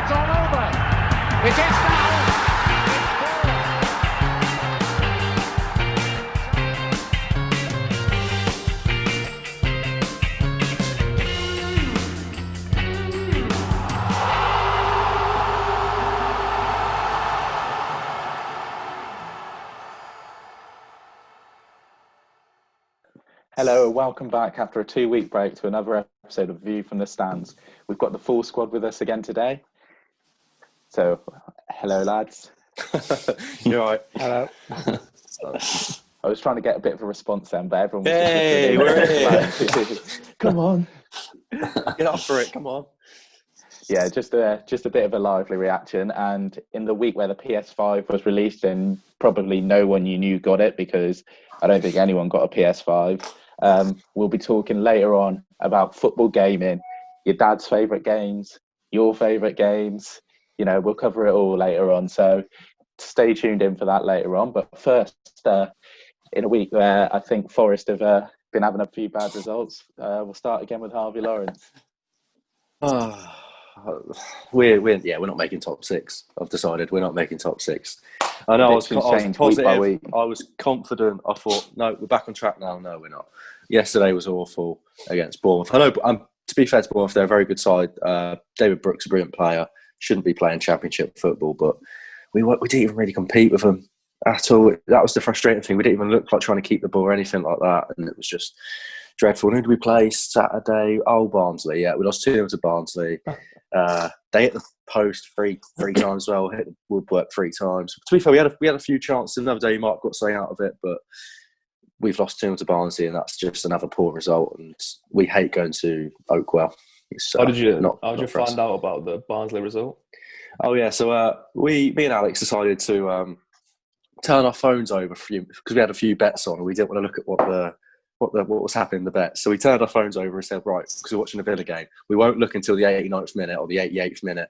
it's all over. It is now. Hello, welcome back after a 2-week break to another episode of View from the Stands. We've got the full squad with us again today. So, hello lads. You're right. Hello. I was trying to get a bit of a response then, but everyone was Hey, we're here. Come on. Get up for it, come on. Yeah, just a bit of a lively reaction. And in the week where the PS5 was released, and probably no one you knew got it because I don't think anyone got a PS5. We'll be talking later on about football gaming, your dad's favourite games, your favourite games. You know, we'll cover it all later on. So stay tuned in for that later on. But first, in a week where I think Forest have been having a few bad results, we'll start again with Harvey Lawrence. We're not making top six. I've decided we're not making top six. I know I was Predictions change positive. week by week. I was confident. I thought, no, we're back on track now. No, we're not. Yesterday was awful against Bournemouth. I know, to be fair to Bournemouth, they're a very good side. David Brooks, a brilliant player, shouldn't be playing Championship football, but we didn't even really compete with them at all. That was the frustrating thing. We didn't even look like trying to keep the ball or anything like that, and it was just dreadful. Who did we play Saturday? Oh, Barnsley. Yeah, we lost 2-0 to Barnsley. They hit the post three times as well, hit the woodwork 3 times. To be fair, we had a few chances. Another day you might have got something out of it, but we've lost 2-0 to Barnsley, and that's just another poor result. And we hate going to Oakwell. How did you find out about the Barnsley result? Oh yeah, so me and Alex decided to turn our phones over because we had a few bets on, and we didn't want to look at what was happening in the bet. So we turned our phones over and said, right, because we're watching a Villa game, we won't look until the 89th minute or the 88th minute.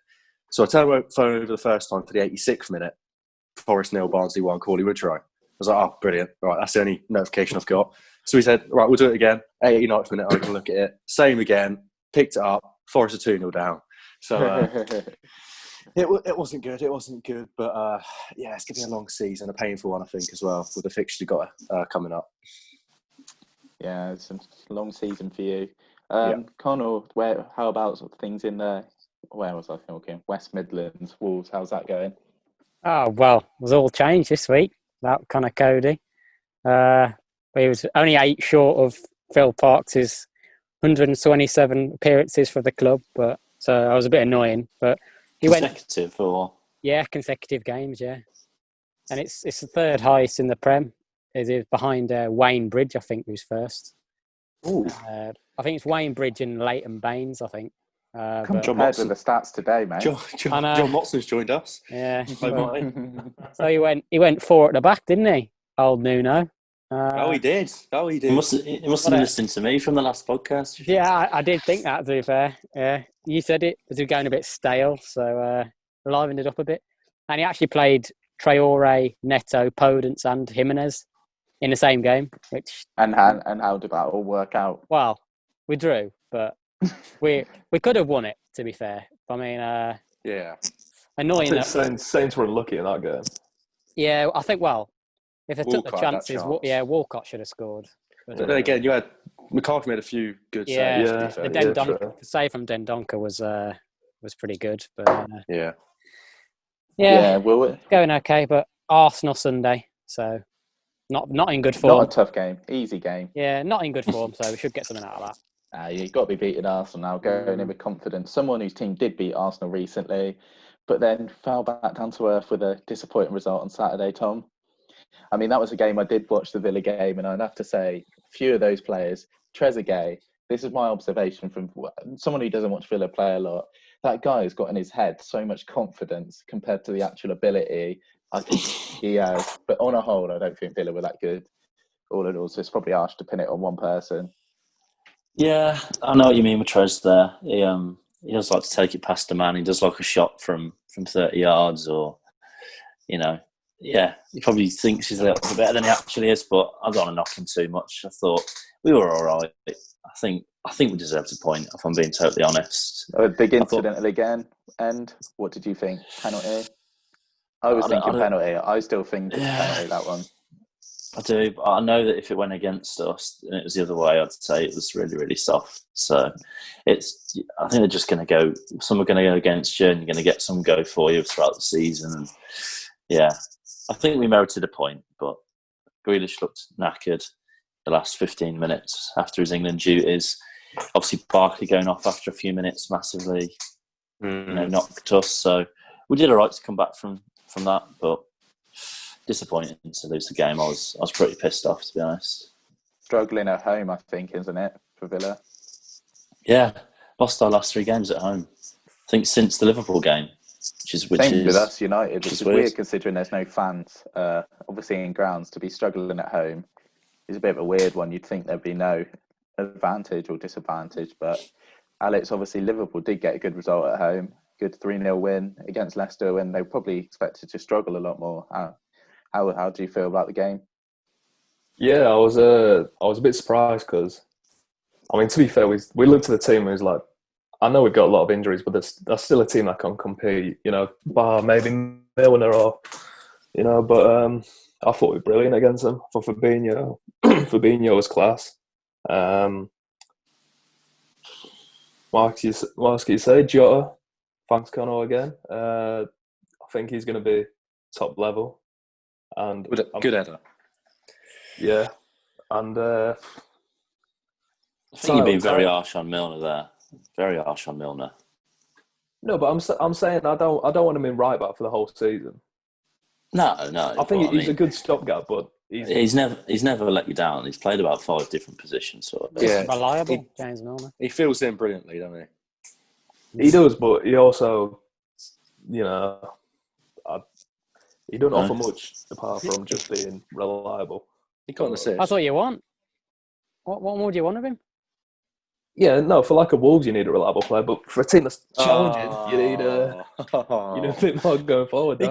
So I turned my phone over the first time for the 86th minute. Forest 0, Barnsley 1, Crawley Woodrow. I was like, oh, brilliant. Right, that's the only notification I've got. So we said, right, we'll do it again. 89th minute, I can look at it. Same again. Picked it up. Forest are 2-0 down. So it wasn't good. It wasn't good. But yeah, it's going to be a long season, a painful one, I think, as well, with the fixtures you've got coming up. Yeah, it's a long season for you. Yeah. Connor, how about sort of things in the, where was I thinking? West Midlands, Wolves, how's that going? Oh, well, it was all changed this week. That kind of Cody. He was only 8 short of Phil Parks' 127 appearances for the club, but so I was a bit annoying. But he consecutive or consecutive games, yeah. And it's the third highest in the Prem. It is behind Wayne Bridge, I think, who's first. I think it's Wayne Bridge and Leighton Baines, I think. John Watson with the stats today, mate. John Watson's joined us. Yeah. So he went 4 at the back, didn't he? Old Nuno. He did. He must have been listening to me from the last podcast. Yeah, I did think that, to be fair. Yeah, you said it was going a bit stale, so livened it up a bit. And he actually played Traore, Neto, Podence and Jimenez in the same game. And how did that all work out? Well, we drew, but we could have won it, to be fair. I mean, yeah, annoying. Saints were unlucky in that game. Yeah, I think. Well, if they took the Walcott chances, Walcott should have scored. But then again, you had McCarthy made a few good saves. The Dendoncker save from Dendoncker was pretty good, but well, going okay. But Arsenal Sunday, so not in good form. Not a tough game, easy game. Yeah, not in good form, so we should get something out of that. You've got to be beating Arsenal now, going in with confidence. Someone whose team did beat Arsenal recently, but then fell back down to earth with a disappointing result on Saturday, Tom. I mean, that was a game I did watch, the Villa game, and I'd have to say, a few of those players, Trezeguet, this is my observation from someone who doesn't watch Villa play a lot, that guy has got in his head so much confidence compared to the actual ability. I think he has. But on a whole, I don't think Villa were that good. All in all, so it's probably harsh to pin it on one person. Yeah, I know what you mean with Trez there. He does like to take it past the man. He does like a shot from 30 yards or, he probably thinks he's a little bit better than he actually is, but I don't want to knock him too much. I thought we were all right. I think we deserved a point, if I'm being totally honest. A big incident again end? What did you think? Penalty? I was thinking penalty. I still think it's penalty, that one. I do, but I know that if it went against us and it was the other way, I'd say it was really, really soft. So I think they're just going to go, some are going to go against you and you're going to get some go for you throughout the season. And yeah, I think we merited a point, but Grealish looked knackered the last 15 minutes after his England duties. Obviously, Barkley going off after a few minutes massively, knocked us. So we did all right to come back from that, but disappointing to lose the game. I was pretty pissed off, to be honest. Struggling at home, I think, isn't it, for Villa? Yeah, lost our last 3 games at home. I think since the Liverpool game, Same with us, United, which is weird weird considering there's no fans. Obviously, in grounds, to be struggling at home is a bit of a weird one. You'd think there'd be no advantage or disadvantage, but Alex, obviously, Liverpool did get a good result at home. Good 3-0 win against Leicester, when they probably expected to struggle a lot more. How do you feel about the game? Yeah, I was a bit surprised because, I mean, to be fair, we looked at the team and it was like, I know we've got a lot of injuries, but that's still a team that can compete, bar maybe Milner or, but I thought we were brilliant against them. For Fabinho, Fabinho was class. Mark, you say Jota, thanks Conor again. I think he's going to be top level. And good header. Yeah, and I think you've been very harsh on Milner there. Very harsh on Milner. No, but I'm saying I don't want him in right back for the whole season. No. I think he's a good stopgap, but he's never let you down. He's played about 5 different positions. Sort of. Yeah, reliable, James Milner. He fills in brilliantly, doesn't he? He does, but he also, he doesn't offer much apart from just being reliable. He can't assist. That's what you want. What more do you want of him? Yeah, no, for like a Wolves, you need a reliable player, but for a team that's challenging, you need a bit more going forward.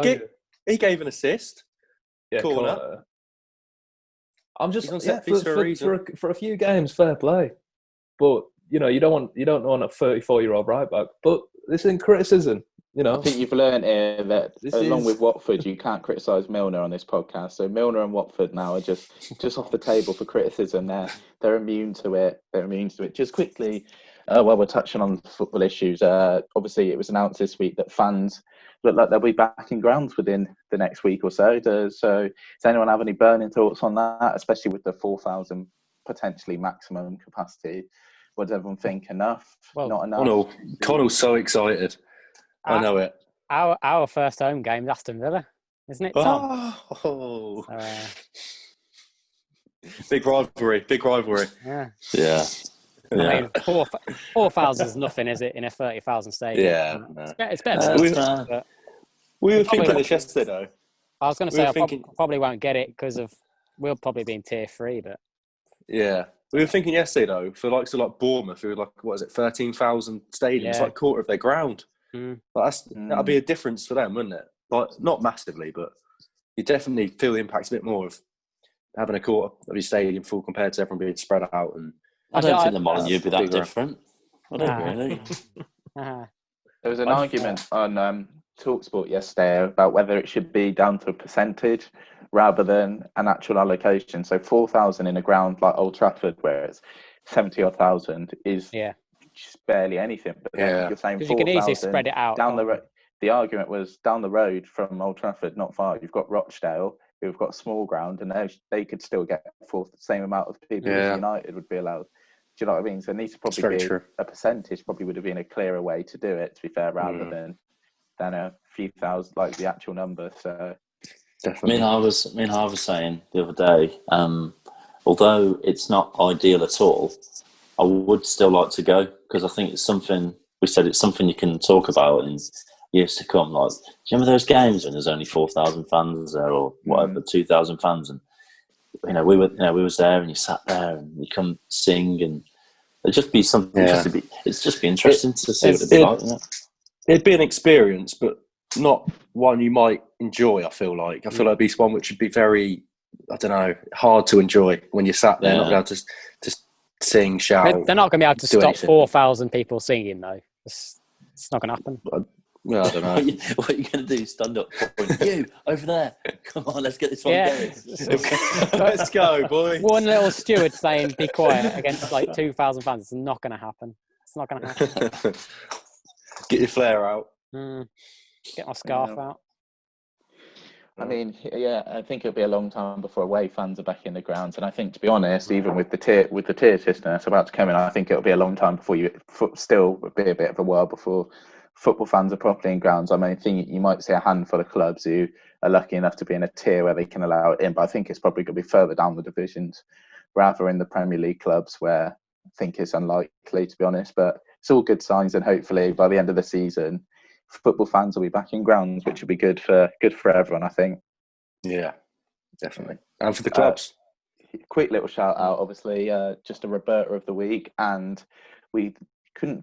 He gave an assist. Yeah, corner. I'm just for a few games, fair play, but you don't want a 34-year-old right back. But this isn't criticism. I think you've learned here that along with Watford, you can't criticise Milner on this podcast. So Milner and Watford now are just off the table for criticism. They're immune to it. Just quickly, while we're touching on football issues, obviously it was announced this week that fans look like they'll be back in grounds within the next week or so. Does anyone have any burning thoughts on that, especially with the 4,000 potentially maximum capacity? What does everyone think? Enough? Well, not enough? Connell's so excited. I know it. Our first home game is Aston Villa, isn't it, Tom? Oh. Big rivalry. Yeah. Yeah. I mean, 4,000 is nothing, is it, in a 30,000 stadium? Yeah. It's better than but we were thinking this yesterday, though. I was going to say I probably won't get it because we'll probably be in tier 3, but yeah. We were thinking yesterday, though, for like Bournemouth, who were like, 13,000 stadiums, like a quarter of their ground. That'd be a difference for them, wouldn't it? Like, not massively, but you definitely feel the impact a bit more of having a quarter of your stadium full compared to everyone being spread out. And I don't think the Molyneux would be that different. I don't really. There was an argument on TalkSport yesterday about whether it should be down to a percentage rather than an actual allocation. So 4,000 in a ground like Old Trafford, where it's 70,000, is just barely anything. But then you're saying 4,000, you can easily spread it out down the road. The argument was down the road from Old Trafford, not far. You've got Rochdale, who've got a small ground, and they could still get the same amount of people as United would be allowed. Do you know what I mean? So it needs to probably be a percentage. Probably would have been a clearer way to do it, to be fair, rather than a few thousand, like the actual number. So definitely. I was saying the other day, although it's not ideal at all, I would still like to go because I think it's something. We said it's something you can talk about in years to come. Like, do you remember those games when there's only 4,000 fans there, or whatever, 2,000 fans, and we were there, and you sat there, and you come sing, and it'd just be something. It'd just be interesting to see what it'd be like. It'd be an experience, but not one you might enjoy. I feel like it'd be one which would be very, I don't know, hard to enjoy when you sat there, not able to sing, shout. They're not going to be able to stop 4,000 people singing, though. It's not going to happen. No, I don't know. What are you going to do? Stand up, point. You over there. Come on, let's get this one Yeah. going. Let's go, boys. One little steward saying "be quiet" against like 2,000 fans. It's not going to happen. It's not going to happen. Get your flare out. Get my scarf out. I mean, yeah, I think it'll be a long time before away fans are back in the grounds, and I think, to be honest, even with the tier system that's about to come in, I think it'll be a long time before still be a bit of a while before football fans are properly in grounds. I mean, I think you might see a handful of clubs who are lucky enough to be in a tier where they can allow it in, but I think it's probably going to be further down the divisions, rather in the Premier League clubs, where I think it's unlikely, to be honest. But it's all good signs, and hopefully by the end of the season, football fans will be back in grounds, which will be good for everyone, I think. Yeah, definitely. And for the clubs. Quick little shout out, obviously, just a Roberta of the week, and we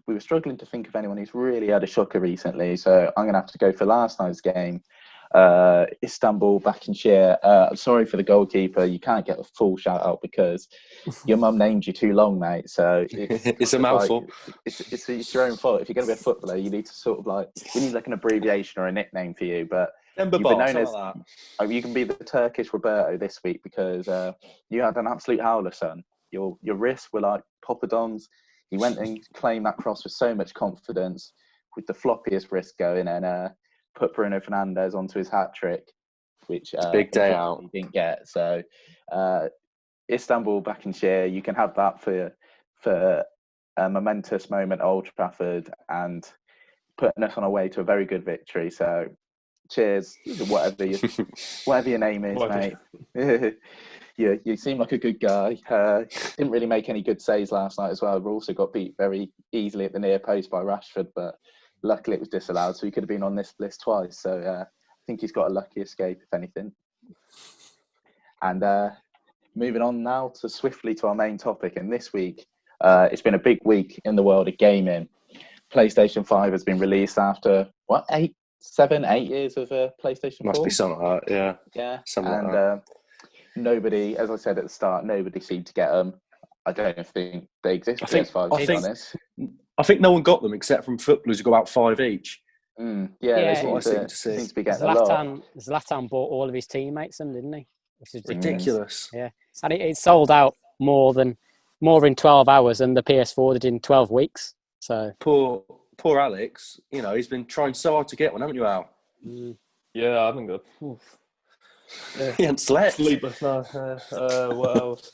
were struggling to think of anyone who's really had a shocker recently, so I'm gonna have to go for last night's game. Istanbul Başakşehir. I'm sorry for the goalkeeper, you can't get a full shout out because your mum named you too long, mate, so It's a mouthful. It's your own fault. If you're going to be a footballer, you need to sort of we need like an abbreviation or a nickname for you, but you've been known as you can be the Turkish Roberto this week because you had an absolute howler, son. Your wrists were like poppadoms. You went and claimed that cross with so much confidence, with the floppiest wrist going, and put Bruno Fernandes onto his hat trick, which big day out. He didn't get. So Istanbul Başakşehir, you can have that for a momentous moment at Old Trafford and putting us on our way to a very good victory. So cheers, whatever your name is, mate. You seem like a good guy. Didn't really make any good saves last night as well. We also got beat very easily at the near post by Rashford, but luckily it was disallowed, so he could have been on this list twice. So I think he's got a lucky escape, if anything. And moving on now swiftly to our main topic. And this week, it's been a big week in the world of gaming. PlayStation 5 has been released after, 7, 8 years of PlayStation 4? Must be something like that, yeah. Yeah. Something like that. Nobody, as I said at the start, nobody seemed to get them. I don't think they exist. I think no one got them except from footballers who got about 5 each. They seem to be getting a lot. Zlatan bought all of his teammates them, didn't he? Which is ridiculous. Yeah, and it sold out more in 12 hours than the PS4 did in 12 weeks. So poor Alex, he's been trying so hard to get one, haven't you, Al? Yeah, I haven't got. He hasn't slept. Sleepless now. What else?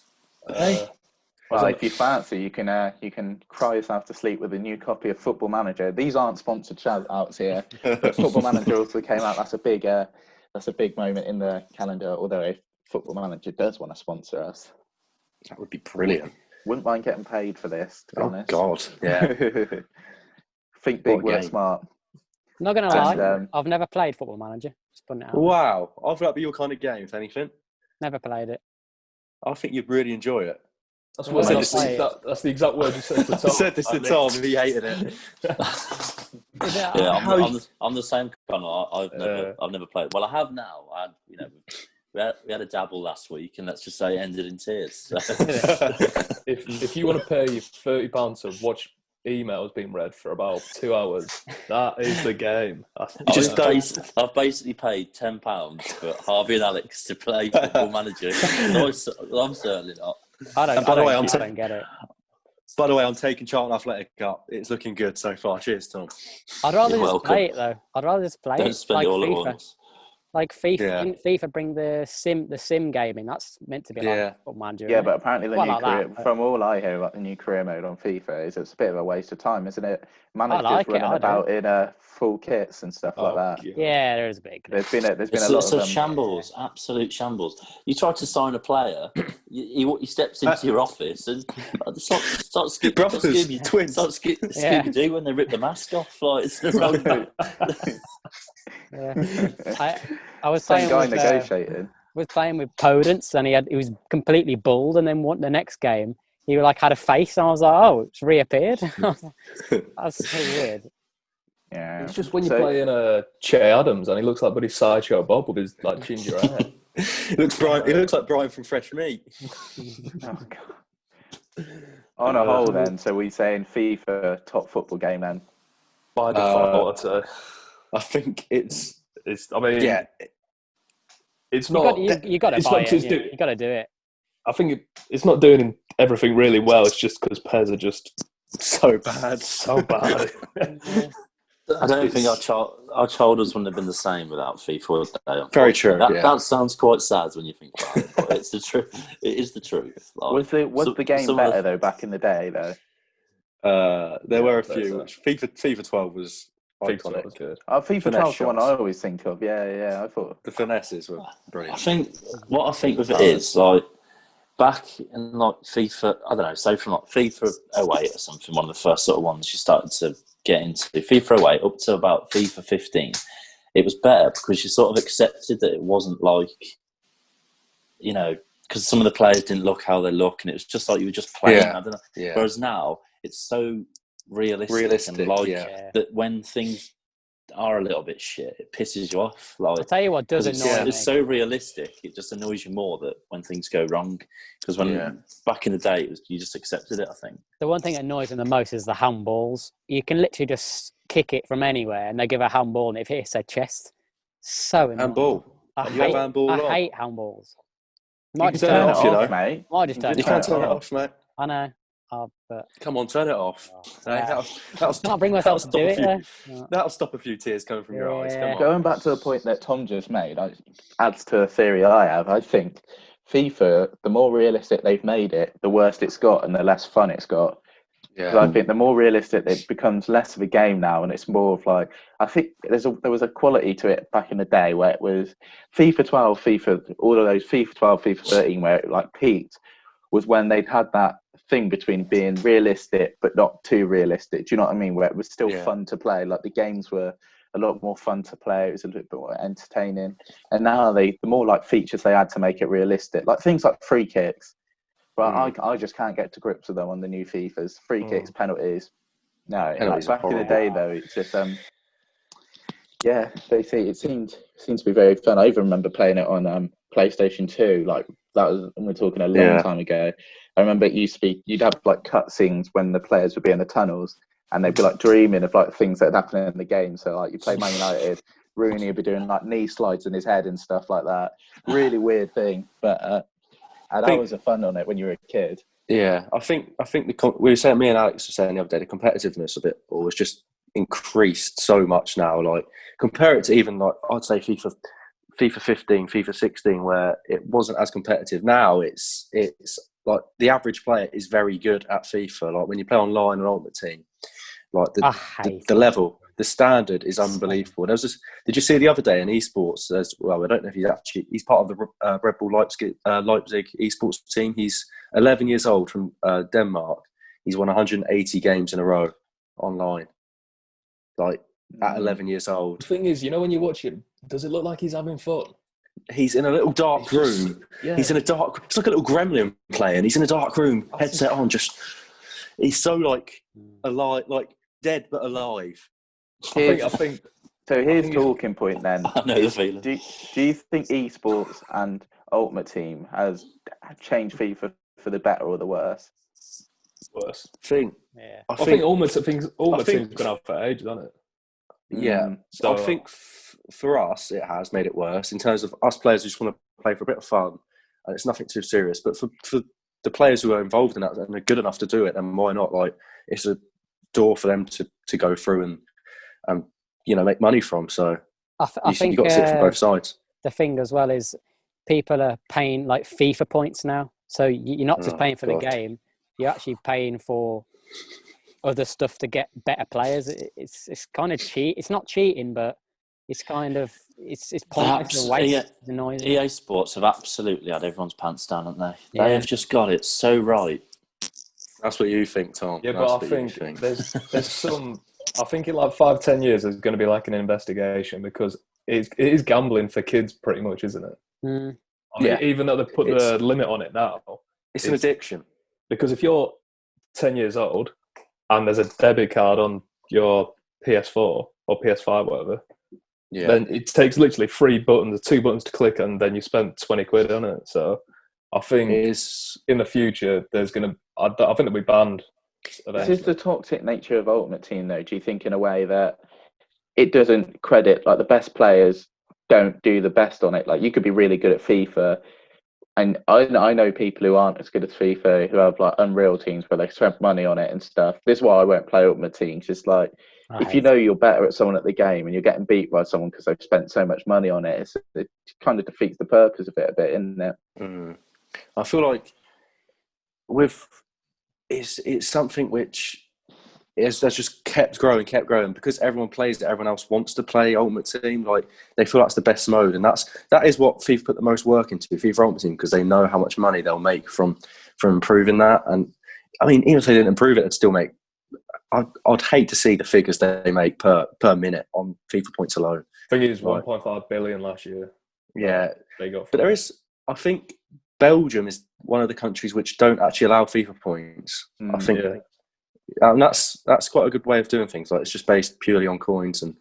Well, if you fancy, you can cry yourself to sleep with a new copy of Football Manager. These aren't sponsored shout-outs here, but Football Manager also came out. That's a big moment in the calendar. Although if Football Manager does want to sponsor us, that would be brilliant. Wouldn't mind getting paid for this, to be honest. God, yeah. Think big, work smart. Not gonna lie, I've never played Football Manager. Just putting it out. Wow, I thought that'd be your kind of game, if anything. Never played it. I think you'd really enjoy it. That's the exact word you said to Tom. I said this to Tom, and he hated it. I'm the same kind of. I've never played. Well, I have now. We had a dabble last week, and let's just say it ended in tears. So. if you want to pay £30 to watch emails being read for about 2 hours, that is the game. I've basically paid £10 for Harvey and Alex to play Football Manager. I'm certainly not. I don't get it. By the way, I'm taking Charlton Athletic up. It's looking good so far. Cheers, Tom. I'd rather just play it though. I'd rather just play Don't spend like it all FIFA. at once. Like FIFA, didn't FIFA bring the sim gaming? That's meant to be like Football Manager. Yeah, but apparently from all I hear about the new career mode on FIFA is it's a bit of a waste of time, isn't it? Managers running about in full kits and stuff like that. Yeah, there is big. There's been a lot of shambles, absolute shambles. You try to sign a player, he steps into your office and start Scooby-Doo when they rip the mask off. Like it's the wrong. I was playing negotiating. Was playing with Podence, and he was completely bald, and then the next game he had a face, and I was like, oh, it's reappeared. That's so weird. Yeah, it's just when you play in Che Adams, and he looks like Buddy Sideshow Bob with his ginger hair. He looks like Brian from Fresh Meat. Oh God. On a whole, then, so we saying FIFA top football game then? By default, I'd say. I think it's I mean, yeah. it's You not. got you got to it's buy not it. just You got to do it. I think it's not doing everything really well. It's just because Pez are just So bad. so bad. I don't think It's- our childhoods wouldn't have been the same without FIFA today. Very true, That, yeah. that sounds quite sad when you think about it, but it's the truth. It is the truth. Like, Was the game some of better though back in the day though? There were a I'd say few. so. Which FIFA 12 was FIFA iconic. was good. FIFA Finesse 12 is the one I shots. always think of. Yeah. I thought. The finesses were I brilliant. think what I think with it is like back in like FIFA. I don't know. Say from like FIFA 08 or something. One of the first sort of ones you started to get into FIFA 08 up to about FIFA 15. It was better because you sort of accepted that it wasn't like, you know, because some of the players didn't look how they look, and it was just like you were just playing. Yeah. I don't know. Yeah. Whereas now it's so realistic and like Yeah. that when things are a little bit shit, it pisses you off. Like, I'll tell you what does 'cause annoy me. it's so realistic, it just annoys you more that when things go wrong. Because when back in the day, you just accepted it. I think. The one thing that annoys me the most is the handballs. You can literally just kick it from anywhere, and they give a handball, and it hits their chest. So annoying. Handball. I You have handball on? hate handballs. You Might can just turn turn it it off, you off. know. mate. Might just turn You it can't off. turn it off, mate. I know. But Come on, turn it off. Yeah. That'll can't bring myself to do it. Though. That'll stop a few tears coming from your eyes. Come Yeah. on. Going back to the point that Tom just made, adds to a theory I have. I think FIFA, the more realistic they've made it, the worse it's got and the less fun it's got. Because I think the more realistic it becomes, less of a game now, and it's more of like, I think there was a quality to it back in the day where it was FIFA 12, all of those FIFA 12, FIFA 13, where it like peaked, was when they'd had that thing between being realistic but not too realistic. Do you know what I mean? Where it was still fun to play. Like the games were a lot more fun to play. It was a little bit more entertaining. And now the more like features they add to make it realistic, like things like free kicks. But I just can't get to grips with them on the new FIFAs. Free kicks, penalties. No, Penalties like back are in the day though, it's just it seemed to be very fun. I even remember playing it on PlayStation 2. Like that was, we're talking a long time ago. I remember it used to be, you'd have like cutscenes when the players would be in the tunnels, and they'd be like dreaming of like things that had happened in the game. So like you play Man United, Rooney would be doing like knee slides in his head and stuff like that. Really weird thing, but that was a fun on it when you were a kid. Yeah, I think we were saying, me and Alex were saying the other day, the competitiveness of it all has just increased so much now. Like compare it to even like I'd say FIFA 15, FIFA 16, where it wasn't as competitive. Now it's like the average player is very good at FIFA. Like when you play online and Ultimate Team, like the level, the standard is unbelievable. There was this, did you see the other day in esports as well? I don't know if he's part of the Red Bull Leipzig esports team. He's 11 years old from Denmark. He's won 180 games in a row online. Like at 11 years old. The thing is, you know, when you watch it, does it look like he's having fun? He's in a little dark room. He's in a dark. It's like a little gremlin playing. He's in a dark room, headset on. Just he's so like alive, like dead but alive. I think. So here's talking point then. I know the feeling. Do you think esports and Ultimate Team has changed FIFA for the better or the worse? Worse. I think Ultimate Team's gone out for ages, hasn't it? Yeah. So I think for us, it has made it worse in terms of us players who just want to play for a bit of fun, and it's nothing too serious. But for the players who are involved in that and are good enough to do it, then why not? Like it's a door for them to go through and make money from. So I think you've got to see it from both sides. The thing as well is people are paying like FIFA points now. So you're not just paying for the game, you're actually paying for other stuff to get better players. It's kind of cheat. It's not cheating, but it's kind of it's pointless. EA Sports have absolutely had everyone's pants down, haven't they? Yeah. They have just got it so right. That's what you think, Tom. Yeah, but I think there's some. I think in like 5-10 years there's going to be like an investigation because it is gambling for kids, pretty much, isn't it? Mm. I mean, even though they put the limit on it now, it's an addiction. Because if you're 10 years old and there's a debit card on your PS4 or PS5, whatever, then it takes literally 2 buttons to click, and then you spend 20 quid on it. So I think in the future there's going to, I think they'll be banned. This is the toxic nature of Ultimate Team, though. Do you think, in a way, that it doesn't credit, like, the best players don't do the best on it. Like, you could be really good at FIFA, and I know people who aren't as good as FIFA who have like Unreal teams where they spend money on it and stuff. This is why I won't play Ultimate Teams. It's like, if you know you're better at someone at the game and you're getting beat by someone because they've spent so much money on it, it kind of defeats the purpose of it a bit, isn't it? I feel like it's something which that's just kept growing because everyone plays it. Everyone else wants to play Ultimate Team. Like, they feel that's the best mode, and that is what FIFA put the most work into, FIFA Ultimate Team, because they know how much money they'll make from improving that. And I mean, even if they didn't improve it, it'd still make. I'd hate to see the figures they make per minute on FIFA points alone. I think it was 1.5 billion last year. Yeah, they got. But there is, I think, Belgium is one of the countries which don't actually allow FIFA points. I think. Yeah. And that's quite a good way of doing things. Like, it's just based purely on coins and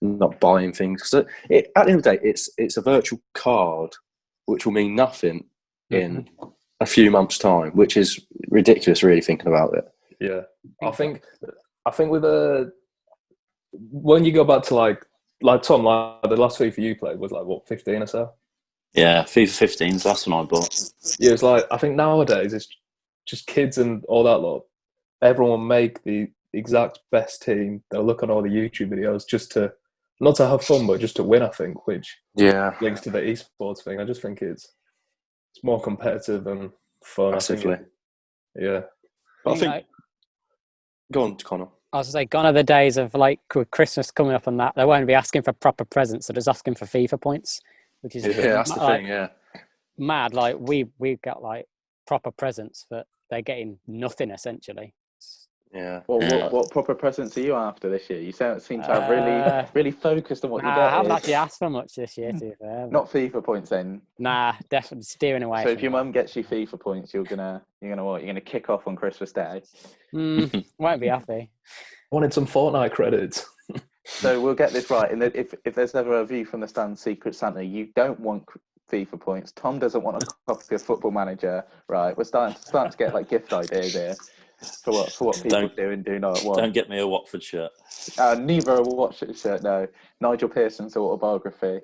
not buying things. So at the end of the day, it's a virtual card which will mean nothing in a few months' time, which is ridiculous. Really thinking about it. Yeah, I think with when you go back to like Tom, like the last FIFA you played was like what, 15 or so. Yeah, FIFA 15 is the last one I bought. Yeah, it's like, I think nowadays it's just kids and all that lot. Everyone make the exact best team. They'll look on all the YouTube videos just to, not to have fun, but just to win, I think, which links to the esports thing. I just think it's more competitive and fun. Massively. Yeah. But I think... Go on, Connor. I was going to say, gone are the days of, like, with Christmas coming up and that, they won't be asking for proper presents. They're just asking for FIFA points, which is that's the thing, yeah. Mad. Like, we got, like, proper presents, but they're getting nothing, essentially. Yeah. What proper presents are you after this year? You seem to have really focused on what you get. I haven't actually asked for much this year, to be fair. Not FIFA points then. Nah, definitely steering away. So if your mum gets you FIFA points, you're gonna what? You're gonna kick off on Christmas Day. Won't be happy. Wanted some Fortnite credits. So we'll get this right. If there's ever a View from the Stands Secret Santa, you don't want FIFA points. Tom doesn't want a copy of Football Manager. Right? We're starting to get like gift ideas here. For what people do and do not want. Don't get me a Watford shirt. Neither a Watford shirt, no. Nigel Pearson's autobiography.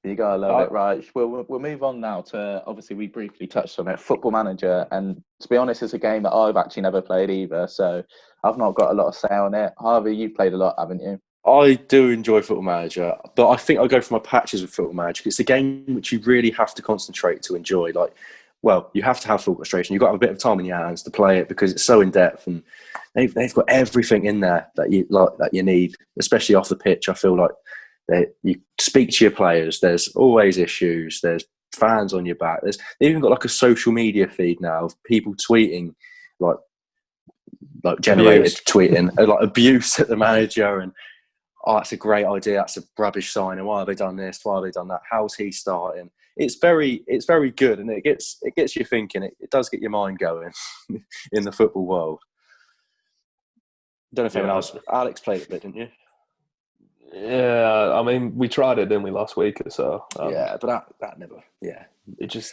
You gotta love it, right? We'll move on now to, obviously we briefly touched on it, Football Manager, and to be honest, it's a game that I've actually never played either, so I've not got a lot of say on it. Harvey, you've played a lot, haven't you? I do enjoy Football Manager, but I think I go for my patches with Football Manager. It's a game which you really have to concentrate to enjoy. Like, well, you have to have full concentration. You've got to have a bit of time in your hands to play it because it's so in depth, and they've got everything in there that you need, especially off the pitch. I feel like you speak to your players. There's always issues. There's fans on your back. They've even got like a social media feed now of people tweeting, like generated tweeting, like abuse at the manager, and that's a great idea. That's a rubbish signing. Why have they done this? Why have they done that? How's he starting? It's very good, and it gets you thinking. It does get your mind going in the football world. Don't know if anyone else. Alex played it a bit, didn't you? Yeah, I mean, we tried it, didn't we, last week or so? Yeah, but that never. Yeah, it just.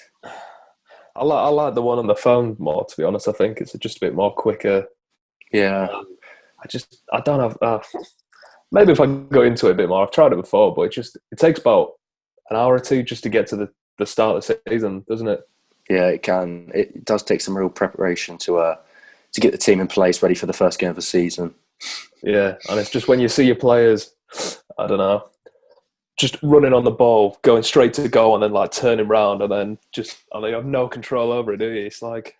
I like the one on the phone more. To be honest, I think it's just a bit more quicker. Yeah, I don't have. Maybe if I go into it a bit more, I've tried it before, but it takes about an hour or two just to get to the start of the season, doesn't it? Yeah, it can. It does take some real preparation to get the team in place, ready for the first game of the season. Yeah, and it's just when you see your players, I don't know, just running on the ball, going straight to goal, and then like turning round, and then you have no control over it, do you? It's like,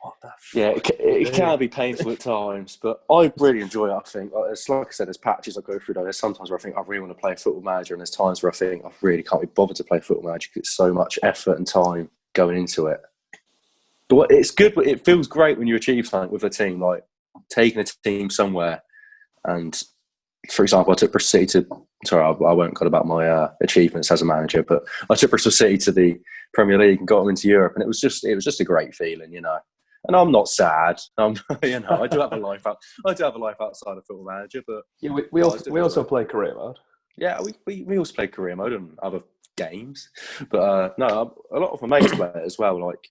what the fuck? Yeah, it can be painful at times, but I really enjoy it. I think, like I said, there's patches I go through. There's sometimes where I think I really want to play Football Manager, and there's times where I think I really can't be bothered to play Football Manager because it's so much effort and time going into it. But it's good. But it feels great when you achieve something with a team, like taking a team somewhere. And for example, I took Bristol City to. Sorry, I won't go about my achievements as a manager, but I took Bristol City to the Premier League and got them into Europe, and it was just a great feeling, you know. And I'm not sad. I do have a life outside of Football Manager, but yeah, we also play career mode. Yeah, we also play career mode and other games, but no, a lot of my mates play it as well. Like,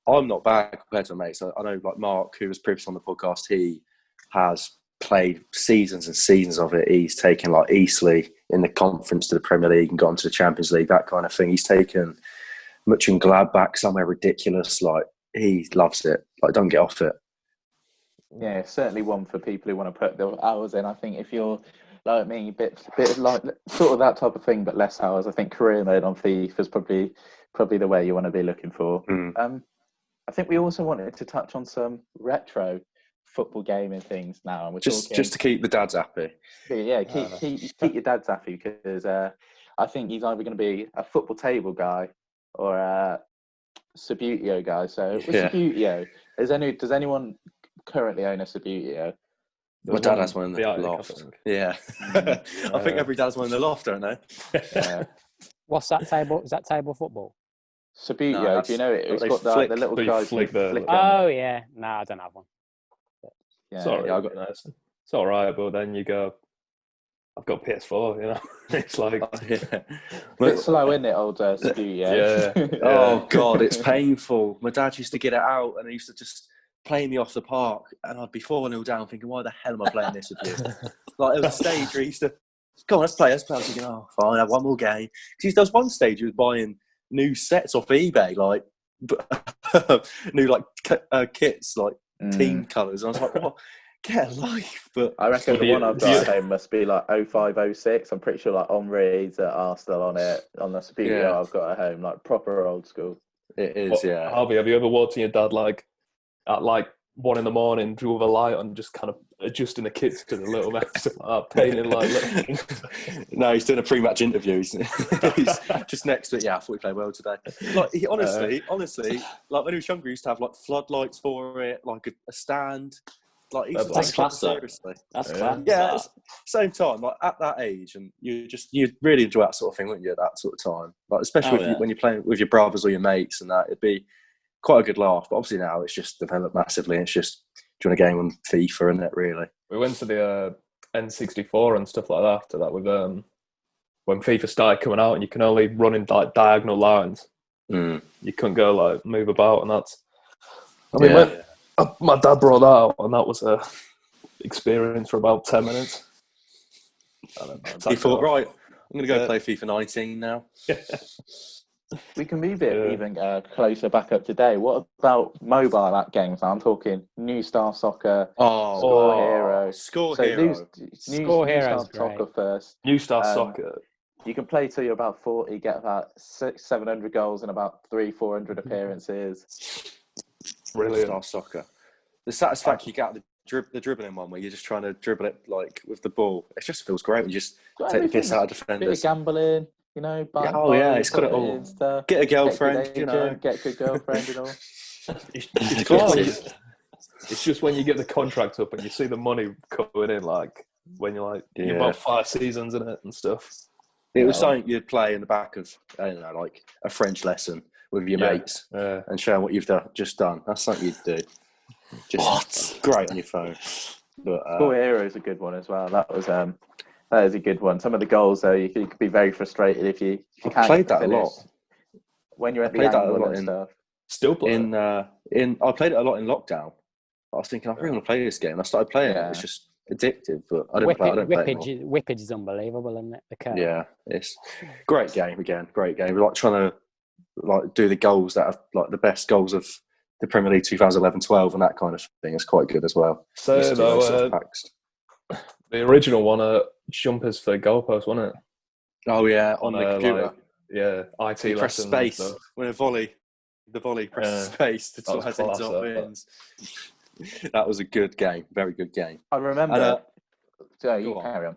I'm not bad compared to my mates. I know, like Mark, who was previously on the podcast, he has played seasons and seasons of it. He's taken like Eastleigh in the conference to the Premier League and gone to the Champions League, that kind of thing. He's taken Mönchengladbach somewhere ridiculous. Like, he loves it. Like, don't get off it. Yeah, certainly one for people who want to put the hours in. I think if you're like me, bit like sort of that type of thing, but less hours. I think career mode on FIFA is probably the way you want to be looking for. I think we also wanted to touch on some retro football gaming things now. And we're Just talking, to keep the dads happy. yeah, keep your dads happy, because I think he's either going to be a football table guy or a Subbuteo guy. So with Yeah. Subbuteo, does anyone currently own a Subbuteo? My dad has one in the The Attic, I loft. think. Yeah. I think every dad's one in the loft, don't they? What's that table? Is that table football? Subbuteo, No, do you know it? It's they got flick- the little they guys flick who the- flick on. Oh yeah, no, I don't have one. Yeah. Sorry, Yeah, I got- it's all right, but then you go, I've got PS4, you know. It's like, Yeah. Bit slow, isn't it, old Subbuteo? Yeah. Oh God, it's painful. My dad used to get it out and he used to just play me off the park, and I'd be 4-0 down, thinking, "Why the hell am I playing this with you?" Like, there was a stage where he used to, "Come on, let's play." I was thinking, "Oh, fine, I have one more game." Because there was one stage he was buying new sets off eBay, like new like kits, like team colours. And I was like, "What? Get a life!" But I reckon Well, the one I've got at yeah. home must be like 05, 06. I'm pretty sure like Henri's at Arsenal on it, on the Subbuteo Yeah. I've got at home, like proper old school. it is, yeah. Harvey, have you ever watched your dad like at like 1 a.m, with a light on, just kind of adjusting the kits to the little mouse, painting like little... No, he's doing a pre-match interview. He's just next to it. Yeah, I thought we played well today. Like, he honestly, like when he was younger, he used to have like floodlights for it, like a stand. Like, he used to That's take it class, though. seriously. That's Yeah. class. Yeah, that. it's, same time, like at that age, and you'd really enjoy that sort of thing, wouldn't you? At that sort of time, like especially when you're playing with your brothers or your mates, and that it'd be quite a good laugh. But obviously now it's just developed massively. And it's just doing a game on FIFA, isn't it? Really. We went to the N64 and stuff like that after that with when FIFA started coming out, and you can only run in like diagonal lines. Mm. You couldn't go like move about, and that's. I mean, Yeah. my dad brought that out, and that was a experience for about 10 minutes. I don't know, He thought, right, I'm going to go play FIFA 19 now. We can move it Yeah. even closer back up to date. What about mobile app games? I'm talking New Star Soccer, Oh, Score oh, Hero. Score So Hero. Score New Hero's Star great. Soccer first. New Star Um, Soccer. You can play till you're about 40, get about 700 goals and about 400 appearances. Brilliant. Star Soccer. The satisfaction you get out of the dribbling one, where you're just trying to dribble it like with the ball. It just feels great when you just Got take the piss out of Bit of defenders. gambling, you know. Yeah, oh, yeah, it's got it put all. in stuff. Get a Get a girlfriend, good you know. agent, get a good girlfriend and all. It's just when you get the contract up and you see the money coming in, like when you're like you're Yeah. about 5 seasons in it and stuff. It was something you'd play in the back of, I don't know, like a French lesson with your Yeah. mates Yeah. and showing what you've just done. That's something you'd do. Just great on your phone. But Score Hero is a good one as well. That is a good one. Some of the goals though, you could be very frustrated if you can't played get the that a lot. finish. When you're at the played that a angle lot and in- stuff. Still playing. I played it a lot in lockdown. I was thinking, I really want to play this game. I started playing Yeah. it. It's just addictive, but I don't play it anymore. Whippage is unbelievable, isn't it? The curve. Yeah, it's great game again. Great game. We're like trying to like do the goals that are like the best goals of the Premier League 2011-12 and that kind of thing. It's quite good as well. So Used to do those sort though, of packs. the original one, jumpers for goalposts, wasn't it? Oh yeah, on the computer. like, yeah, IT You press lessons and space stuff. when the volley presses space to that was try to class, top that. wins. That was a good game. Very good game. I remember. And, so you go on. carry on.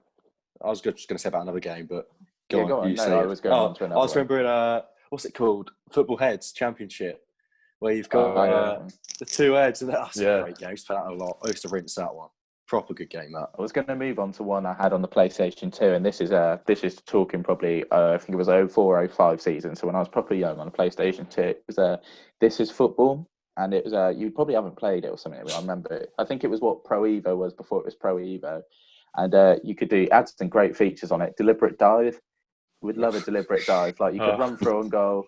I was just going to say about another game, but Yeah, go on. You No, say I it. was going on to another I was one. remembering, what's it called? Football Heads Championship, where you've got Yeah. the two heads, and that's Yeah. a great game. I used to play that a lot. I used to rinse that one. Proper good game, that. I was going to move on to one I had on the PlayStation 2, and this is talking probably I think it was 04-05 season. So when I was properly young on the PlayStation 2, it was This Is Football, and it was you probably haven't played it or something. I remember it. I think it was what Pro Evo was before it was Pro Evo, and you could add some great features on it. Deliberate dive, we'd love a deliberate dive. Like you could run through on goal,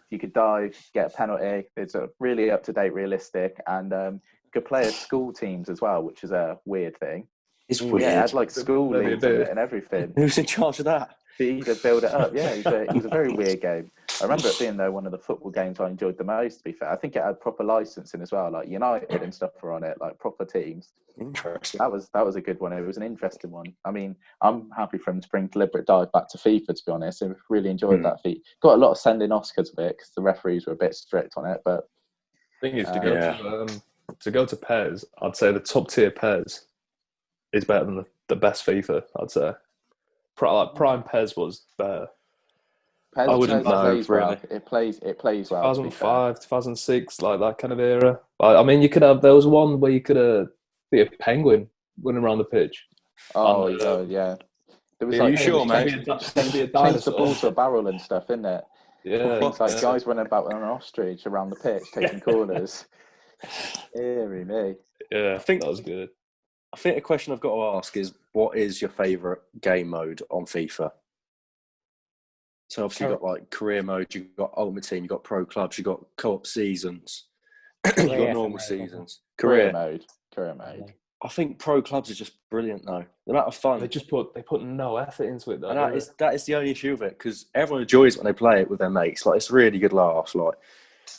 you could dive, get a penalty. It's a really up to date, realistic, and you could play as school teams as well, which is a weird thing. It's Yeah, it weird. had like school Maybe a leagues in bit. it and everything. Who's in charge of that? To build it up. Yeah, it was a very weird game. I remember it being one of the football games I enjoyed the most, to be fair. I think it had proper licensing as well, like United and stuff were on it, like proper teams. Interesting. That was a good one. It was an interesting one. I mean, I'm happy for him to bring Deliberate Dive back to FIFA, to be honest. I really enjoyed that feat. Got a lot of sending offs because of it, because the referees were a bit strict on it. But Thing is, to go to PES, I'd say the top tier PES is better than the best FIFA. I'd say Prime PES was better. PES, I wouldn't know, plays well. really. It plays well. to be fair. 2005, 2006, like that kind of era. I mean, there was one where you could be a penguin running around the pitch. Oh, And, yeah. There was Are you sure, mate? Change the ball to a barrel and stuff, isn't it? Yeah, Things like yeah. guys running about on an ostrich around the pitch, taking corners. Eerie me. Yeah, I think that was good. I think a question I've got to ask is, what is your favourite game mode on FIFA? So obviously you've got like career mode, you've got Ultimate Team, you've got Pro Clubs, you've got co-op seasons, you've got Career normal for me, seasons. Career Career. mode. I think Pro Clubs are just brilliant though. The amount of fun. They put no effort into it though. And do that is the only issue with it, because everyone enjoys it when they play it with their mates. Like, it's a really good laugh. Like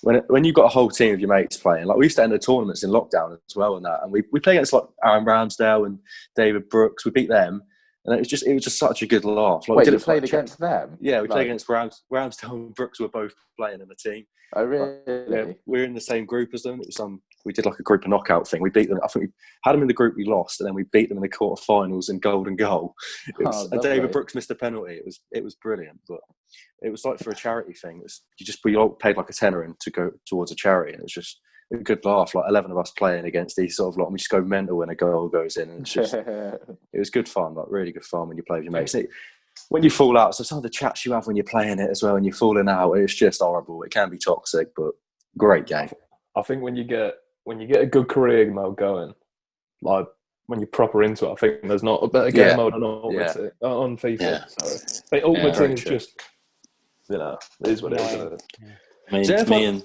when you've got a whole team of your mates playing, like we used to enter tournaments in lockdown as well and that, and we play against like Aaron Ramsdale and David Brooks. We beat them, and it was just such a good laugh. Like, Wait, we you did it for, played against them? Yeah, we played against Ramsdale and Brooks. Were both playing in the team. Oh, really? Yeah, we're in the same group as them. It was we did like a group of knockout thing. We beat them. I think we had them in the group we lost, and then we beat them in the quarterfinals in golden goal. And David Brooks missed a penalty. It was brilliant, but it was like for a charity thing. We all paid like a tenner in to go towards a charity, and it was just a good laugh. Like 11 of us playing against these sort of and we just go mental when a goal goes in, and it's just it was good fun, like really good fun when you play with your mates. When you fall out, so some of the chats you have when you're playing it as well, and you're falling out, it's just horrible. It can be toxic, but great game. I think when you get a good career mode going, like when you're proper into it, I think there's not a better game mode on FIFA. Yeah. Sorry, Ultimate Team is true. just, it is what it is. I mean, Is me and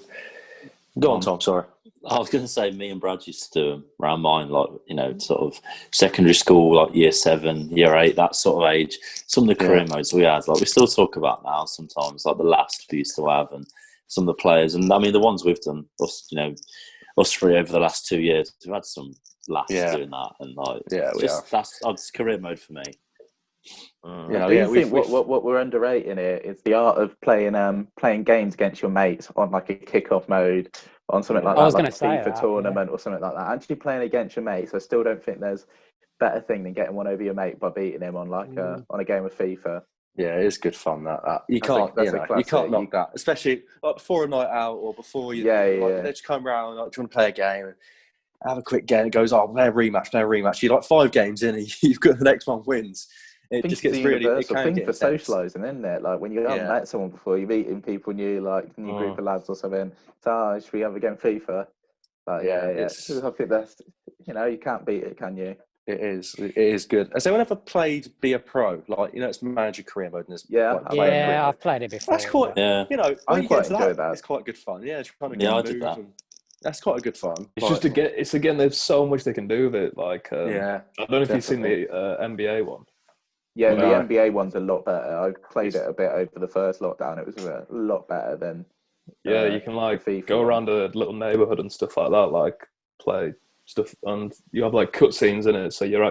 Go on, Tom. Sorry. I was going to say, me and Brad used to do them around mine, like, sort of secondary school, like year 7, year 8, that sort of age. Some of the career modes we had, like we still talk about now sometimes, like the last we used to have, and some of the players. And I mean, the ones we've done, us three over the last 2 years, we've had some laughs doing that. And like, that's career mode for me. I do think what we're underrating here is the art of playing games against your mates on like a kick-off mode, on something like that, like a FIFA tournament or something like that. Actually playing against your mates, I still don't think there's a better thing than getting one over your mate by beating him on on a game of FIFA. Yeah, it is good fun. That you can't knock that, especially like before a night out or before you. They just come round, like, do you want to play a game? And have a quick game. It goes, play a rematch. You're like 5 games in, and you've got the next one wins. It just gets really. It can thing for socialising, isn't it? Like when you haven't met someone before, you're meeting people new, like new group of lads or something. So, should we have a game of FIFA? Like, I think that's you can't beat it, can you? It is good. Has anyone ever played Be a Pro? Like, it's manager career mode. And I've played it before. That's quite. Yeah. I quite enjoy that. It's quite good fun. Yeah, trying to I get did that. That's quite a good fun. It's again. There's so much they can do with it. Like, I don't know if you've seen the NBA one. Yeah, the NBA one's a lot better. I played it a bit over the first lockdown. It was a lot better than. You can like go around a little neighborhood and stuff like that. Like play stuff, and you have like cutscenes in it, so you're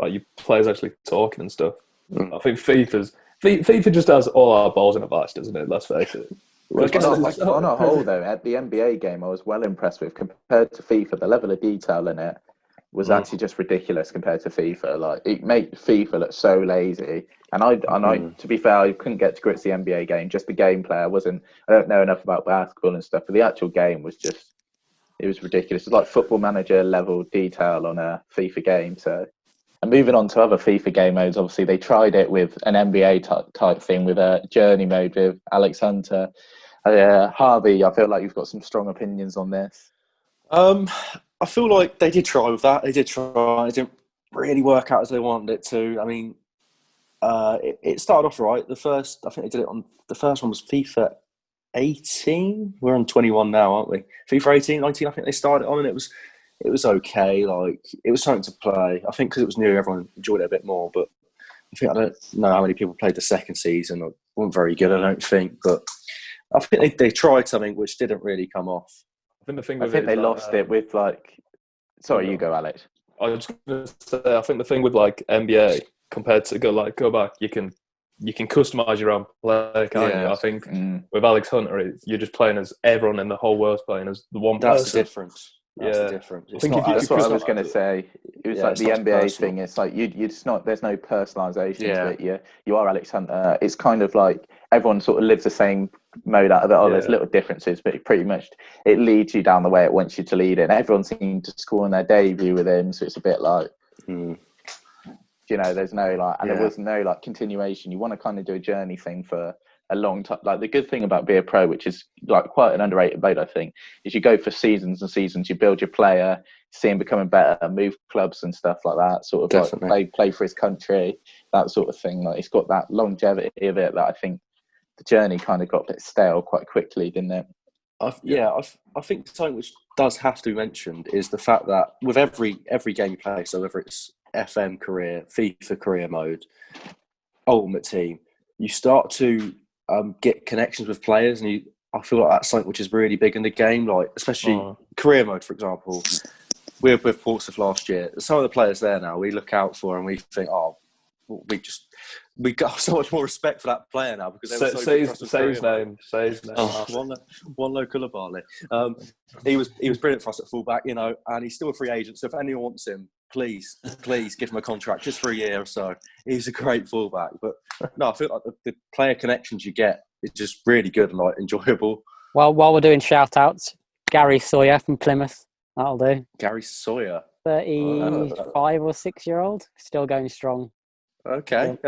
your players actually talking and stuff. I think FIFA just has all our balls in a batch, doesn't it? Let's face it. On a whole, though, at the NBA game, I was well impressed with compared to FIFA. The level of detail in it was actually just ridiculous compared to FIFA. Like, it made FIFA look so lazy. And I, to be fair, I couldn't get to grips with the NBA game. Just the gameplay, I don't know enough about basketball and stuff. But the actual game was it was ridiculous. It's like Football Manager level detail on a FIFA game. So, and moving on to other FIFA game modes, obviously they tried it with an NBA type thing with a journey mode with Alex Hunter. Harvey, I feel like you've got some strong opinions on this. I feel like they did try with that. They did try. It didn't really work out as they wanted it to. I mean, it started off right. I think they did it on, the first one was FIFA 18. We're on 21 now, aren't we? FIFA 18, 19, I think they started on, and it it was okay. Like it was something to play. I think because it was new, everyone enjoyed it a bit more. But I don't know how many people played the second season. It wasn't very good, I don't think. But I think they tried something which didn't really come off. I think the thing I with think it they is that, lost it with like. Sorry, you go, Alex. I was just going to say, I think the thing with like NBA compared to go back, you can customize your own play, can't you? I think with Alex Hunter, you're just playing as everyone in the whole world's playing as the one That's person. the difference. That's the difference. I think That's what I was going to say. It was like the NBA thing. It's like you just not. There's no personalization to it. You are Alex Hunter. It's kind of like everyone sort of lives the same mode out of it. There's little differences, but it pretty much it leads you down the way it wants you to lead it. And everyone seemed to score on their debut with him, so it's a bit like. There's no like, and there was no like continuation. You want to kind of do a journey thing for a long time. Like the good thing about being a pro, which is like quite an underrated mode, I think, is you go for seasons and seasons. You build your player, see him becoming better, move clubs and stuff like that. Sort of like play for his country, that sort of thing. Like it's got that longevity of it that I think the journey kind of got a bit stale quite quickly, didn't it? I think something which does have to be mentioned is the fact that with every game you play, so whether it's FM career, FIFA career mode, Ultimate Team, you start to get connections with players, and I feel like that's something which is really big in the game, like especially career mode, for example. With Portsmouth last year, some of the players there now we look out for, and we think, we got so much more respect for that player now because they were so good for us with say his name. One local Barley. He was brilliant for us at fullback, and he's still a free agent. So if anyone wants him, please give him a contract just for a year or so. He's a great fullback. But no, I feel like the player connections you get is just really good and like enjoyable. Well, while we're doing shout outs, Gary Sawyer from Plymouth. That'll do. Gary Sawyer. 35 or 6-year-old. Still going strong. Okay.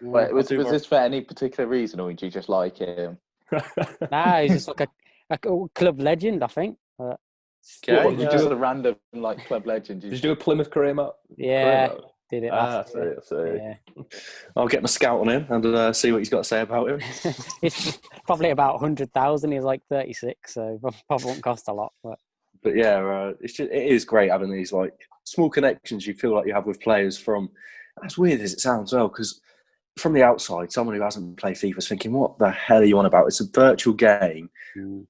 Wait, was this for any particular reason, or did you just like him? Nah, he's just like a club legend, I think. Just a random like club legend. Did you do a Plymouth career map? Yeah, did it last year. I see. Yeah. I'll get my scout on him and see what he's got to say about him. It's probably about 100,000. He's like 36, so probably won't cost a lot. But yeah, it is great having these like small connections you feel like you have with players from. As weird as it sounds, well, because from the outside, someone who hasn't played FIFA is thinking, "What the hell are you on about?" It's a virtual game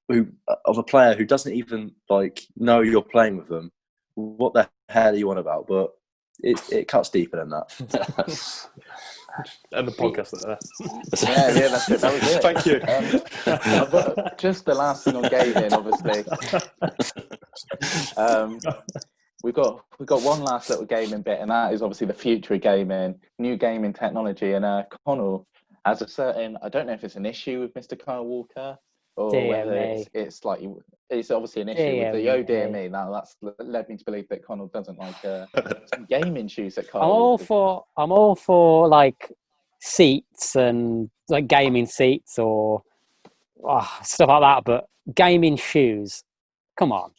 of a player who doesn't even like know you're playing with them. What the hell are you on about? But it cuts deeper than that. And the podcast there. Yeah, that's it. That was it. Thank you. Just the last thing on gaming, obviously. We've got one last little gaming bit, and that is obviously the future of gaming, new gaming technology. And Connell has a certain, I don't know if it's an issue with Mr. Kyle Walker or whether it's like it's obviously an issue with the dear me. Now that's led me to believe that Connell doesn't like some gaming shoes that Kyle. I'm all for like seats and like gaming seats or stuff like that, but gaming shoes, come on.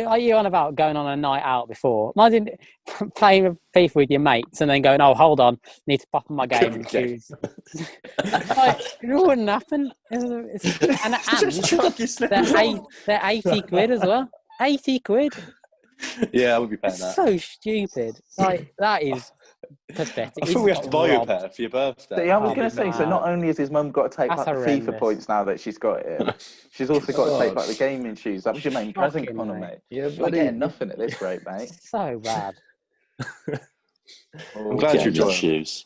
Are you on about going on a night out before? Imagine playing with FIFA with your mates and then going, "Oh, hold on, need to pop on my gaming shoes." Like, it wouldn't happen. And they're 80 quid as well. 80 quid. Yeah, I would be paying that. So stupid. Like that is pathetic. I thought we have to buy you a pair for your birthday. Yeah, I was going to say, so not only has his mum got to take like the FIFA points now that she's got it, she's also got to take like the gaming shoes. That was your main present, Connor, mate. You're getting nothing at this rate, mate. So bad. I'm glad you enjoy shoes.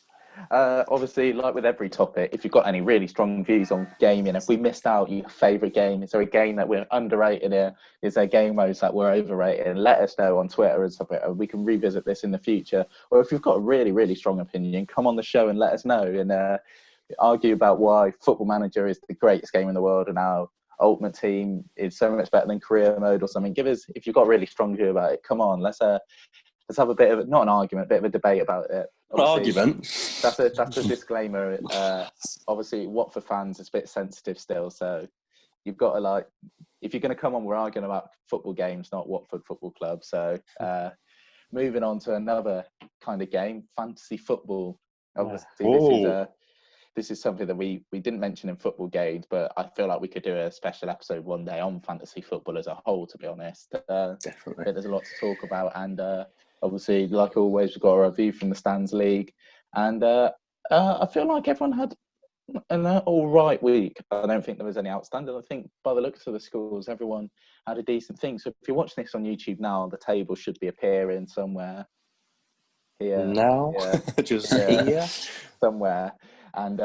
Obviously, like with every topic, if you've got any really strong views on gaming, if we missed out your favourite game, is there a game that we're underrated here? Is there game modes that we're overrated? And let us know on Twitter and stuff. We can revisit this in the future. Or if you've got a really, really strong opinion, come on the show and let us know and argue about why Football Manager is the greatest game in the world and how Ultimate Team is so much better than career mode or something. Give us, if you've got a really strong view about it, come on, let's have a bit of not an argument, a bit of a debate about it. Argument. That's a disclaimer. Obviously, Watford fans is a bit sensitive still, so you've got to like, if you're going to come on, we're arguing about football games, not Watford Football Club. So, moving on to another kind of game, fantasy football. Obviously, this is something that we didn't mention in football games, but I feel like we could do a special episode one day on fantasy football as a whole, to be honest. Definitely. There's a lot to talk about. And obviously, like always, we've got a review from the Stands League. And I feel like everyone had an all right week. I don't think there was any outstanding. I think by the looks of the scores, everyone had a decent thing. So if you're watching this on YouTube now, the table should be appearing somewhere here. Now? Yeah, Just yeah, here? somewhere. And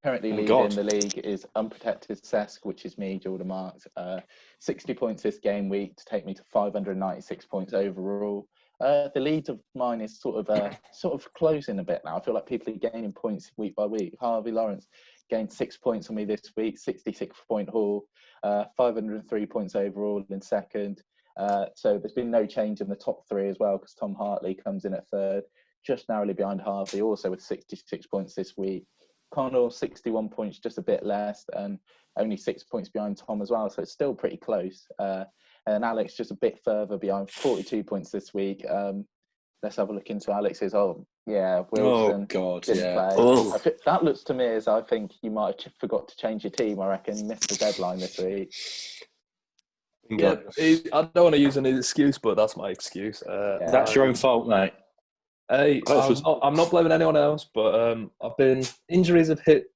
currently Oh, leading God. the league is Unprotected Cesc, which is me, Jordan Marks. 60 points this game week to take me to 596 points overall. The lead of mine is sort of closing a bit now. I feel like people are gaining points week by week. Harvey Lawrence gained 6 points on me this week, 66-point haul, 503 points overall in second. So there's been no change in the top three as well, because Tom Hartley comes in at third, just narrowly behind Harvey, also with 66 points this week. Connell, 61 points, just a bit less, and only 6 points behind Tom as well. So it's still pretty close. And Alex just a bit further behind, 42 points this week. Let's have a look into Alex's. Oh, yeah, Wilson. Oh, God, didn't yeah. play. Oh. That looks to me as I think you might have forgot to change your team. I reckon you missed the deadline this week. Yeah, I don't want to use any excuse, but that's my excuse. That's your own fault, mate. Hey, I'm not blaming anyone else, but injuries have hit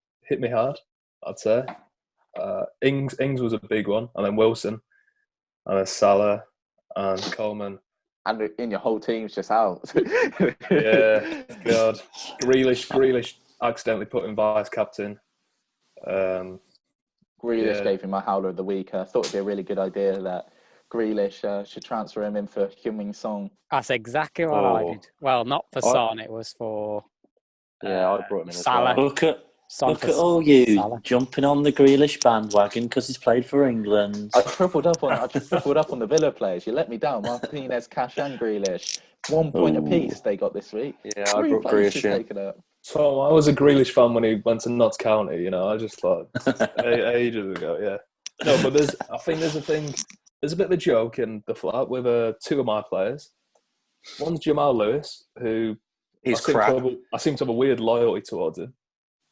me hard, I'd say. Ings was a big one, and then Wilson, and then Salah, and Coleman. And in your whole team's just out. Yeah, God. Grealish accidentally put in vice captain. Grealish Yeah. gave him my howler of the week. I thought it'd be a really good idea that Grealish should transfer him in for Heung-min Song. That's exactly what I Oh. did. Well, not for Son, it was for Yeah, I brought him in as Salah. well. Look for at all you Salah. jumping on the Grealish bandwagon because he's played for England. I tripled up on the Villa players. You let me down. Martinez, Cash, and Grealish. 1 point apiece they got this week. Yeah, I 3 brought places Grealish in. taken up. So I was a Grealish fan when he went to Notts County. You know, I just thought ages ago. Yeah, no, but there's a bit of a joke in the flat with two of my players. One's Jamal Lewis, who He's I crap. seem to have a weird loyalty towards him,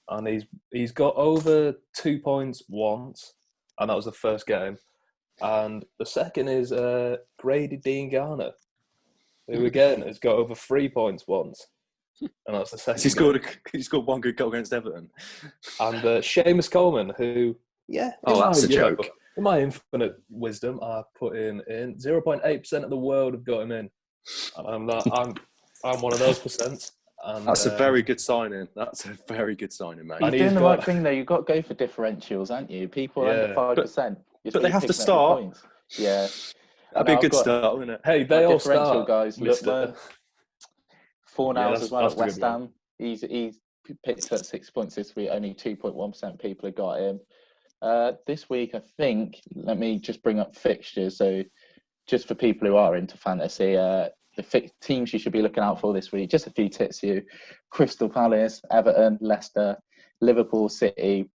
and he's got over 2 points once, and that was the first game. And the second is Grady Dean Garner, who again has got over 3 points once, and that's the second. He scored one good goal against Everton. And Seamus Coleman, who That's a joke. In my infinite wisdom, I put in 0.8% of the world have got him in, and I'm one of those percents. And, That's a very good signing. That's a very good signing, mate. You're And doing he's the got- right thing, though. You've got to go for differentials, aren't you? People Yeah. under 5%. But they have to start. Yeah. That'd be a I've good got- start, wouldn't it? Hey, they My all differential start. guys, Mister. Lutman, Fornals Yeah, as well that's at a good West Ham. He's picked up 6 points this week. Only 2.1% people have got him. This week, I think, let me just bring up fixtures. So just for people who are into fantasy, the teams you should be looking out for this week, just a few tips here. Crystal Palace, Everton, Leicester, Liverpool, City,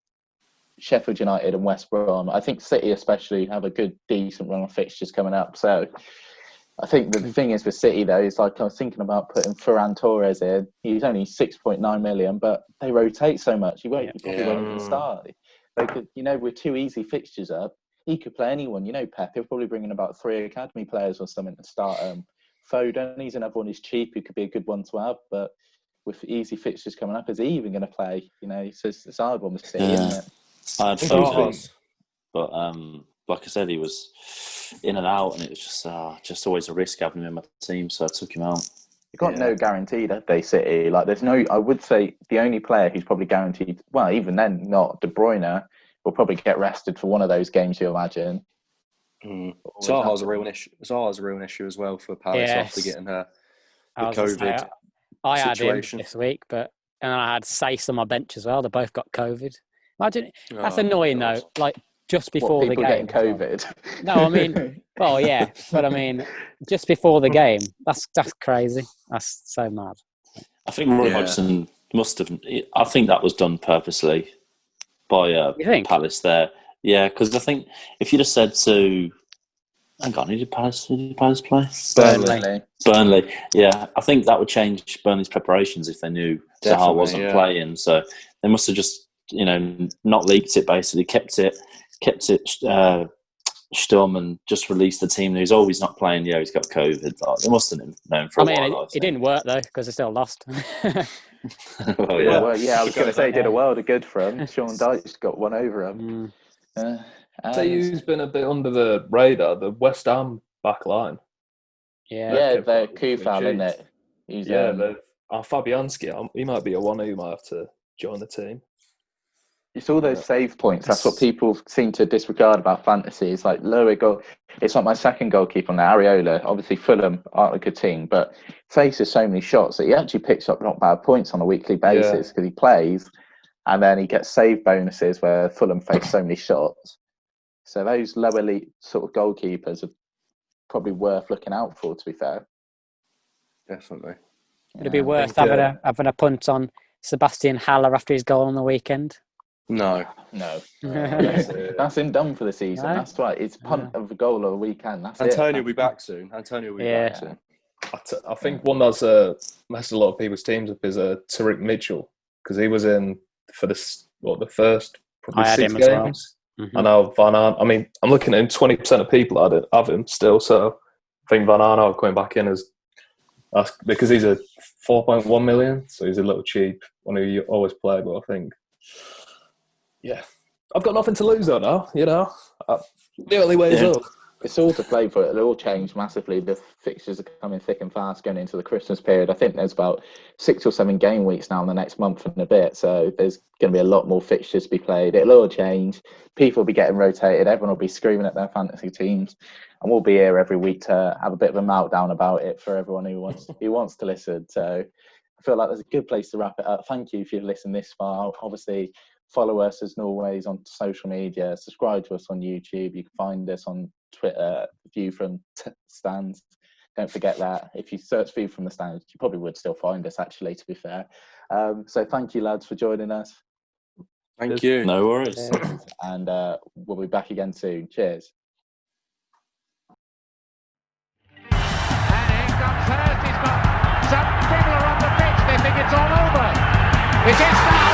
Sheffield United and West Brom. I think City especially have a good, decent run of fixtures coming up. So I think the thing is with City, though, is like I was thinking about putting Ferran Torres in. He's only 6.9 million, but they rotate so much. He probably won't even start. They could, with 2 easy fixtures up, he could play anyone. Pep, he'll probably bring in about 3 academy players or something to start. Foden, he's another one who's cheap, who could be a good one to have, but with easy fixtures coming up, is he even going to play? So it's a hard one with City, isn't it? I had Foden, but like I said, he was in and out, and it was just always a risk having him in my team, so I took him out. You've got no guarantee that they City. Like, there's no. I would say the only player who's probably guaranteed. Well, even then, not De Bruyne will probably get rested for one of those games. You imagine. Zaha's a real issue. Zaha's a real issue as well for Palace after getting the COVID I had him situation. this week, and then I had Sace on my bench as well. They both got COVID. Imagine that's annoying God. though. Like just before the people game. getting COVID. No, I mean, well, yeah, but I mean, just before the game. That's crazy. That's so mad. I think Roy Hodgson must have. I think that was done purposely by You think? Palace there. Yeah, because I think if you'd have said to Hang on, who did Palace play? Burnley. Burnley. Yeah, I think that would change Burnley's preparations if they knew Zaha Definitely, wasn't yeah. playing. So they must have just, not leaked it. Basically, kept it Sturm and just released the team who's always not playing. Yeah, he's got COVID. Like, they must have known for a while. It didn't work though because they still lost. Oh, yeah. Well, yeah, I was going to say, he did a world of good for him. Sean Dyche got one over him. Say who's been a bit under the radar, the West Ham back line. Yeah, they're Kufal, isn't it? He's, Fabianski, he might be a one who might have to join the team. It's all those save points. That's what people seem to disregard about fantasy. It's like lower goal. It's like my second goalkeeper on Areola. Obviously, Fulham aren't a good team, but faces so many shots that he actually picks up not bad points on a weekly basis because he plays, and then he gets save bonuses where Fulham face so many shots. So those lower elite sort of goalkeepers are probably worth looking out for, to be fair. Definitely. Would it be worth having a punt on Sebastian Haller after his goal on the weekend? No. That's him done for the season. No? That's right. It's punt of a goal of the weekend. That's Antonio it. will be back soon. I think one that's messed a lot of people's teams up is Tariq Mitchell, because he was in for the first probably I had 6 him as well. games. I know Van Arn. I mean, I'm looking at him. 20% of people have him still. So I think Van Arn coming back in because he's a 4.1 million, so he's a little cheap one who you always play. But I think, I've got nothing to lose though now. The only way is up. It's all to play for. It'll all change massively. The fixtures are coming thick and fast going into the Christmas period. I think there's about 6 or 7 game weeks now in the next month and a bit. So there's going to be a lot more fixtures to be played. It'll all change. People will be getting rotated. Everyone will be screaming at their fantasy teams. And we'll be here every week to have a bit of a meltdown about it for everyone who wants to listen. So I feel like there's a good place to wrap it up. Thank you if you've listened this far. Obviously, follow us as always on social media. Subscribe to us on YouTube. You can find us on Twitter, View from Stands. Don't forget that. If you search View from the Stands, you probably would still find us, actually, to be fair. So thank you, lads, for joining us. Thank you. No worries. And we'll be back again soon. Cheers. And in comes Hurst. He's got some dribbler on the pitch. They think it's all over. It gets down.